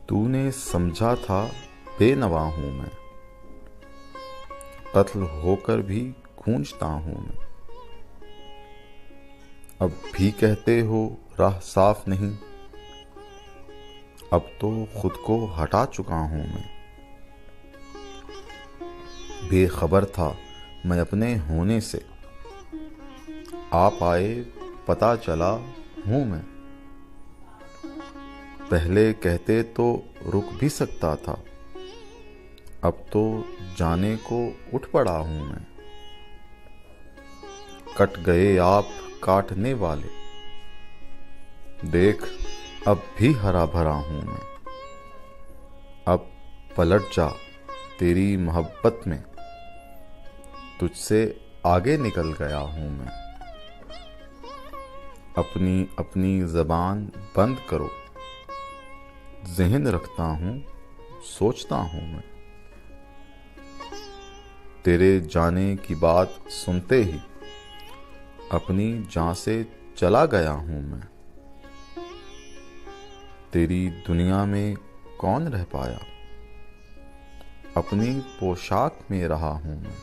तूने समझा था बेनवा हूं मैं, कत्ल होकर भी गूंजता हूं मैं। अब भी कहते हो राह साफ नहीं, अब तो खुद को हटा चुका हूं मैं। बेखबर था मैं अपने होने से, आप आए पता चला हूं मैं। पहले कहते तो रुक भी सकता था, अब तो जाने को उठ पड़ा हूं मैं। कट गए आप काटने वाले, देख अब भी हरा भरा हूं मैं। अब पलट जा तेरी मोहब्बत में, तुझसे आगे निकल गया हूं मैं। अपनी अपनी ज़बान बंद करो, ज़हन रखता हूं सोचता हूं मैं। तेरे जाने की बात सुनते ही अपनी जान से चला गया हूं मैं। तेरी दुनिया में कौन रह पाया, अपनी पोशाक में रहा हूं मैं।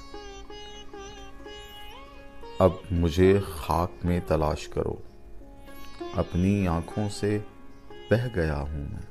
अब मुझे खाक में तलाश करो, अपनी आंखों से बह गया हूं मैं।